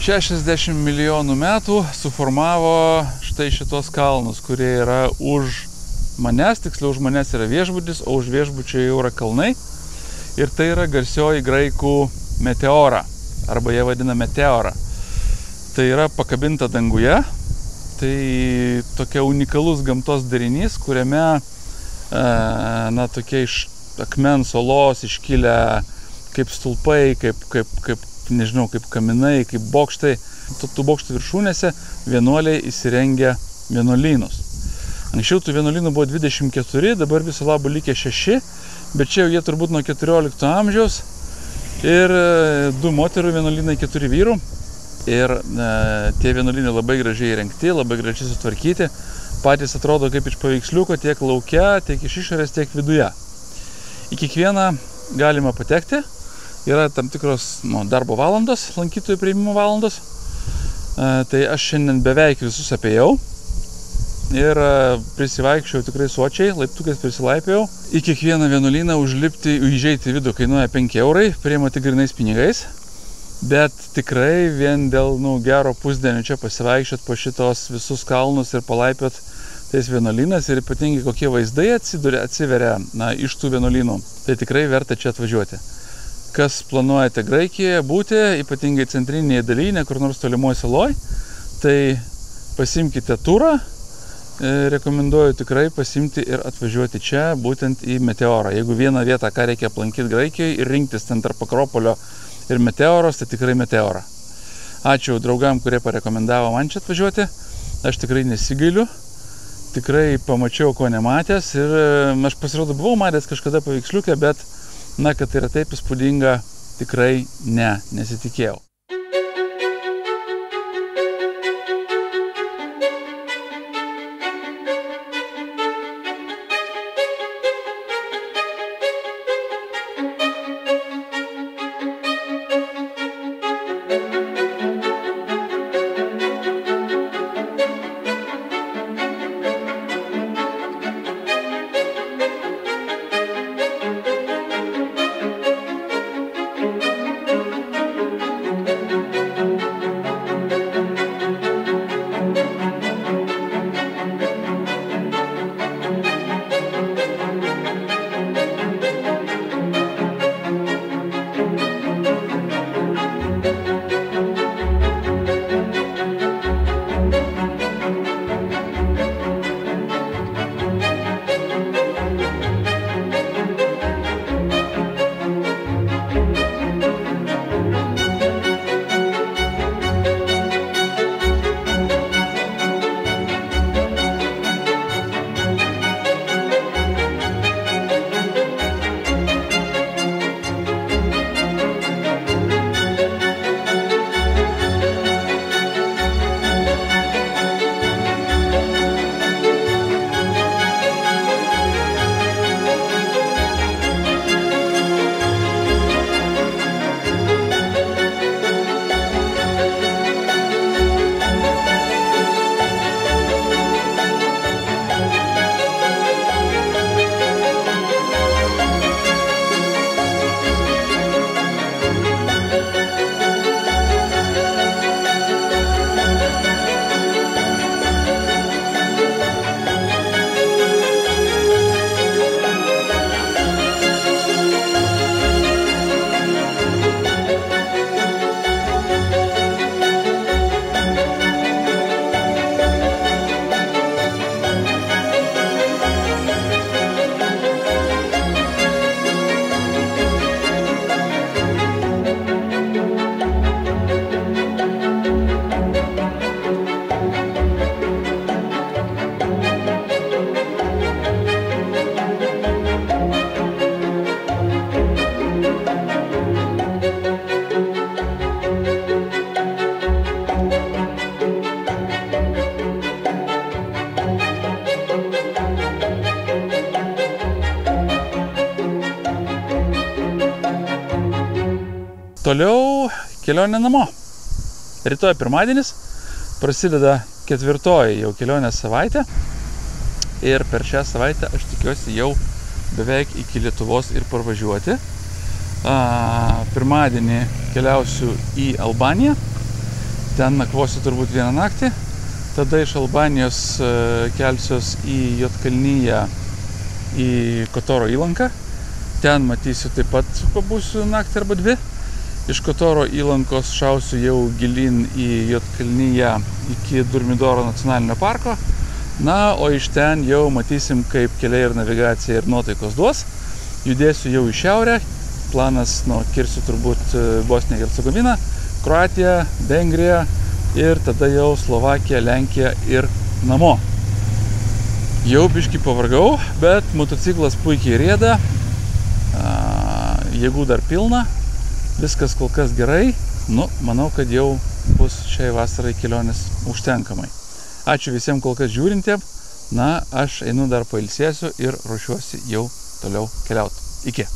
60 milijonų metų suformavo štai šitos kalnus, kurie yra už manęs, tiksliau už manęs yra viešbutis, o už viešbučio jau yra kalnai. Ir tai yra garsioji graikų meteora, arba jie vadina meteora. Tai yra pakabinta danguje, tai tokia unikalus gamtos darinys, kuriame tokie iš akmens olos iškilę kaip stulpai, kaip nežinau, kaip kaminai, kaip bokštai. Tų bokštų viršūnėse vienuoliai įsirengia vienuolynus. Anksčiau tų vienuolynų buvo 24, dabar viso labo likę 6, bet čia jau jie turbūt nuo 14 amžiaus. Ir 2 moterų vienuolynai, 4 vyrų. Ir tie vienuolynai labai gražiai įrengti, labai gražiai sutvarkyti. Patys atrodo kaip iš paveiksliuko tiek lauke, tiek iš išorės, tiek viduje. Į kiekvieną galima patekti. Yra tam tikros darbo valandos, lankytojų priėmimo valandos. Tai aš šiandien beveik visus apėjau. Ir prisivaikščiau tikrai sočiai, laiptukais prisilaipėjau. Į kiekvieną vienuolyną užlipti, įžeiti į vidų kainuoja 5 eurai, priima tik grynais pinigais. Bet tikrai vien dėl gero pusdienio čia pasivaikščiot po šitos visus kalnus ir palaipiot tais vienuolynas ir ypatingai kokie vaizdai atsiveria iš tų vienuolynų. Tai tikrai verta čia atvažiuoti. Kas planuojate Graikijoje būti, ypatingai centrinėje dalyje, ne kur nors tolimoj saloj, tai pasimkite turą. Rekomenduoju tikrai pasimti ir atvažiuoti čia, būtent į Meteorą. Jeigu vieną vietą, ką reikia aplankyti Graikijoje ir rinktis ten tarp Akropolio ir Meteoros, tai tikrai Meteora. Ačiū draugam, kurie parekomendavo man čia atvažiuoti. Aš tikrai nesigailiu. Tikrai pamačiau, ko nematęs. Ir aš pasirodo buvau matęs kažkada paveiksliukę, bet kad tai yra taip įspūdinga, tikrai nesitikėjau. Toliau kelionė namo. Rytoj pirmadienis, prasideda 4. jau kelionės savaitė. Ir per šią savaitę aš tikiuosi jau beveik iki Lietuvos ir parvažiuoti. Pirmadienį keliausiu į Albaniją. ten nakvosiu turbūt vieną naktį, tada iš Albanijos kelsiuos į Juodkalniją, į Kotoro įlanką, ten matysiu taip pat pabūsiu naktį arba dvi, iš Kotoro įlankos šausiu jau gilin į Juodkalniją iki Durmidoro nacionalinio parko, na, o iš ten jau matysim, kaip keliai ir navigacija ir nuotaikos duos, judėsiu jau į šiaurę, planas, kirsiu turbūt Bosniją ir Hercegoviną, Kroatiją, Vengriją ir tada jau Slovakiją, Lenkiją ir namo. Jau biškį pavargau, bet motociklas puikiai rieda, jėgų dar pilna, viskas kol kas gerai, manau, kad jau bus šiai vasarai kelionės užtenkamai. Ačiū visiems kol kas žiūrintiem, aš einu dar pailsėsiu ir ruošiuosi jau toliau keliauti. Iki.